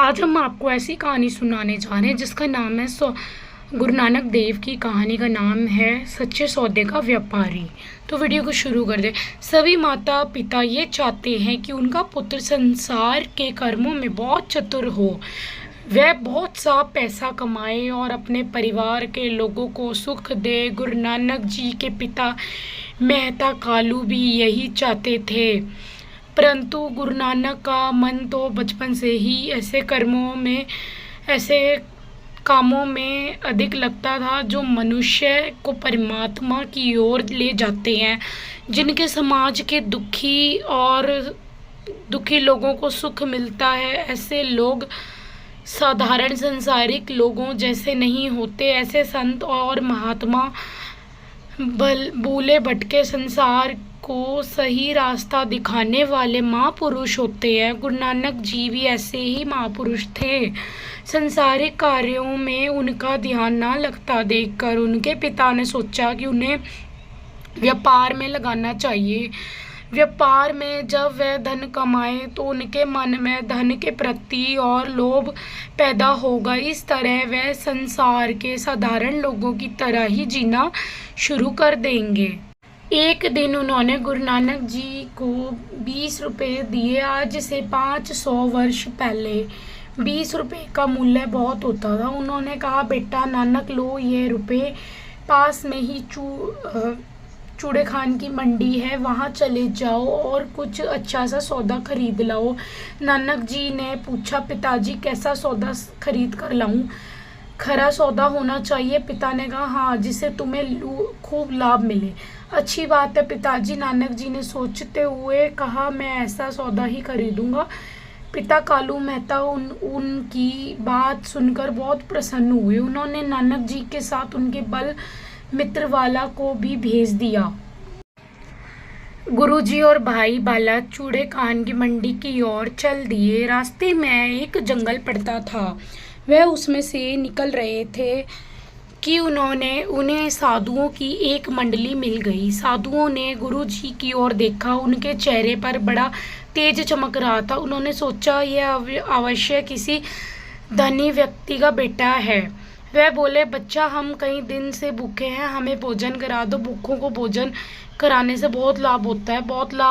आज हम आपको ऐसी कहानी सुनाने जा रहे हैं जिसका नाम है गुरु नानक देव की कहानी का नाम है सच्चे सौदे का व्यापारी। तो वीडियो को शुरू कर दे। सभी माता पिता ये चाहते हैं कि उनका पुत्र संसार के कर्मों में बहुत चतुर हो, वह बहुत सा पैसा कमाए और अपने परिवार के लोगों को सुख दे। गुरु नानक जी के पिता मेहता कालू भी यही चाहते थे, परंतु गुरु नानक का मन तो बचपन से ही ऐसे कामों में अधिक लगता था जो मनुष्य को परमात्मा की ओर ले जाते हैं, जिनके समाज के दुखी लोगों को सुख मिलता है। ऐसे लोग साधारण संसारिक लोगों जैसे नहीं होते। ऐसे संत और महात्मा भूले भटके संसार को सही रास्ता दिखाने वाले महापुरुष होते हैं। गुरु नानक जी भी ऐसे ही महापुरुष थे। संसारिक कार्यों में उनका ध्यान ना लगता देखकर उनके पिता ने सोचा कि उन्हें व्यापार में लगाना चाहिए। व्यापार में जब वह धन कमाए तो उनके मन में धन के प्रति और लोभ पैदा होगा। इस तरह वह संसार के साधारण लोगों की तरह ही जीना शुरू कर देंगे। एक दिन उन्होंने गुरु नानक जी को 20 रुपये दिए। आज से 500 वर्ष पहले 20 रुपये का मूल्य बहुत होता था। उन्होंने कहा, बेटा नानक लो ये रुपये, पास में ही चूड़े खान की मंडी है, वहाँ चले जाओ और कुछ अच्छा सा सौदा खरीद लाओ। नानक जी ने पूछा, पिताजी कैसा सौदा खरीद कर लाऊं? खरा सौदा होना चाहिए। पिता ने कहा, हाँ, जिससे तुम्हें खूब लाभ मिले। अच्छी बात है पिताजी, नानक जी ने सोचते हुए कहा, मैं ऐसा सौदा ही खरीदूंगा। पिता कालू मेहता उनकी बात सुनकर बहुत प्रसन्न हुए। उन्होंने नानक जी के साथ उनके बल मित्र वाला को भी भेज दिया। गुरुजी और भाई बाला चूड़े खान की मंडी की ओर चल दिए। रास्ते में एक जंगल पड़ता था। वह उसमें से निकल रहे थे कि उन्हें साधुओं की एक मंडली मिल गई। साधुओं ने गुरुजी की ओर देखा। उनके चेहरे पर बड़ा तेज चमक रहा था। उन्होंने सोचा, यह अवश्य किसी धनी व्यक्ति का बेटा है। वह बोले, बच्चा, हम कई दिन से भूखे हैं, हमें भोजन करा दो। भूखों को भोजन कराने से बहुत लाभ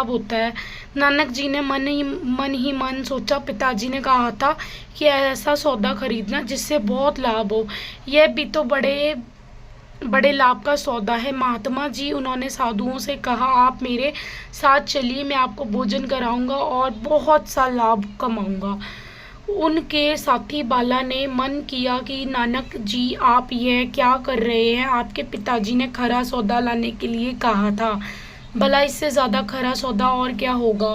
होता है। नानक जी ने मन ही मन सोचा, पिताजी ने कहा था कि ऐसा सौदा खरीदना जिससे बहुत लाभ हो। यह भी तो बड़े लाभ का सौदा है। महात्मा जी, उन्होंने साधुओं से कहा, आप मेरे साथ चलिए, मैं आपको भोजन कराऊंगा और बहुत सा लाभ कमाऊंगा। उनके साथी बाला ने मन किया कि नानक जी, आप यह क्या कर रहे हैं? आपके पिताजी ने खरा सौदा लाने के लिए कहा था, भला इससे ज़्यादा खरा सौदा और क्या होगा?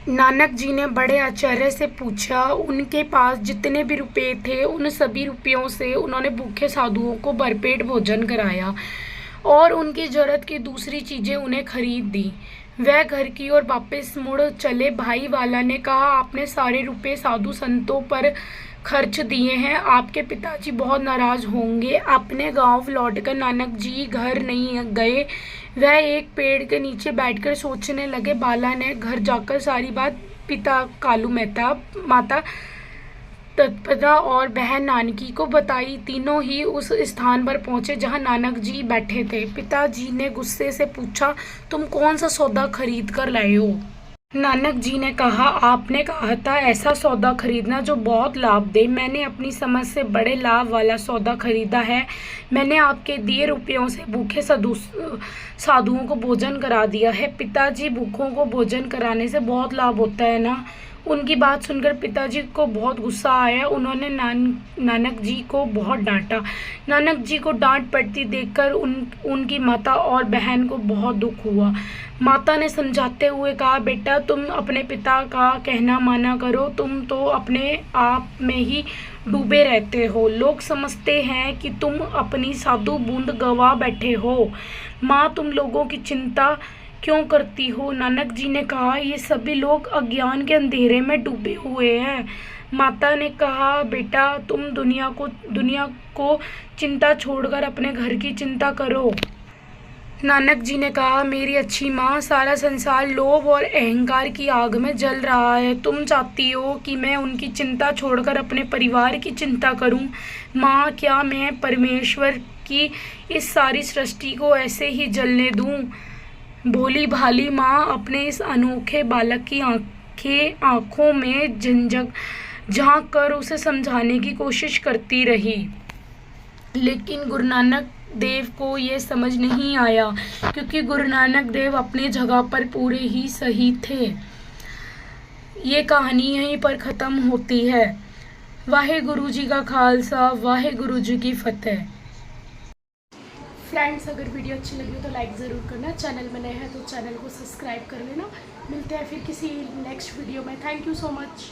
नानक जी ने बड़े आश्चर्य से पूछा। उनके पास जितने भी रुपए थे उन सभी रुपयों से उन्होंने भूखे साधुओं को भरपेट भोजन कराया और उनकी जरूरत की दूसरी चीज़ें उन्हें खरीद दी। वह घर की ओर वापस मुड़ चले। भाई वाला ने कहा, आपने सारे रुपए साधु संतों पर खर्च दिए हैं, आपके पिताजी बहुत नाराज होंगे। अपने गांव लौटकर नानक जी घर नहीं गए। वह एक पेड़ के नीचे बैठकर सोचने लगे। बाला ने घर जाकर सारी बात पिता कालू मेहता, माता तत्पदा और बहन नानकी को बताई। तीनों ही उस स्थान पर पहुंचे जहां नानक जी बैठे थे। पिताजी ने गुस्से से पूछा, तुम कौन सा सौदा खरीद कर लाए हो? नानक जी ने कहा, आपने कहा था ऐसा सौदा खरीदना जो बहुत लाभ दे। मैंने अपनी समझ से बड़े लाभ वाला सौदा खरीदा है। मैंने आपके दिए रुपयों से भूखे साधुओं को भोजन करा दिया है। पिताजी, भूखों को भोजन कराने से बहुत लाभ होता है ना? उनकी बात सुनकर पिताजी को बहुत गुस्सा आया। उन्होंने नानक जी को बहुत डांटा। नानक जी को डांट पड़ती देखकर उनकी माता और बहन को बहुत दुख हुआ। माता ने समझाते हुए कहा, बेटा, तुम अपने पिता का कहना माना करो, तुम तो अपने आप में ही डूबे रहते हो। लोग समझते हैं कि तुम अपनी साधु बूंद गवा बैठे हो। माँ, तुम लोगों की चिंता क्यों करती हो? नानक जी ने कहा, ये सभी लोग अज्ञान के अंधेरे में डूबे हुए हैं। माता ने कहा, बेटा, तुम दुनिया को चिंता छोड़कर अपने घर की चिंता करो। नानक जी ने कहा, मेरी अच्छी माँ, सारा संसार लोभ और अहंकार की आग में जल रहा है। तुम चाहती हो कि मैं उनकी चिंता छोड़कर अपने परिवार की चिंता करूं। माँ, क्या मैं परमेश्वर की इस सारी सृष्टि को ऐसे ही जलने दूं? भोली भाली माँ अपने इस अनोखे बालक की आंखों में झांक कर उसे समझाने की कोशिश करती रही, लेकिन गुरु नानक देव को ये समझ नहीं आया, क्योंकि गुरु नानक देव अपनी जगह पर पूरे ही सही थे। ये कहानी यहीं पर ख़त्म होती है। वाहेगुरु जी का खालसा, वाहेगुरु जी की फतेह। फ्रेंड्स, अगर वीडियो अच्छी लगी हो तो लाइक ज़रूर करना। चैनल में नए हैं तो चैनल को सब्सक्राइब कर लेना। मिलते हैं फिर किसी नेक्स्ट वीडियो में। Thank you so much.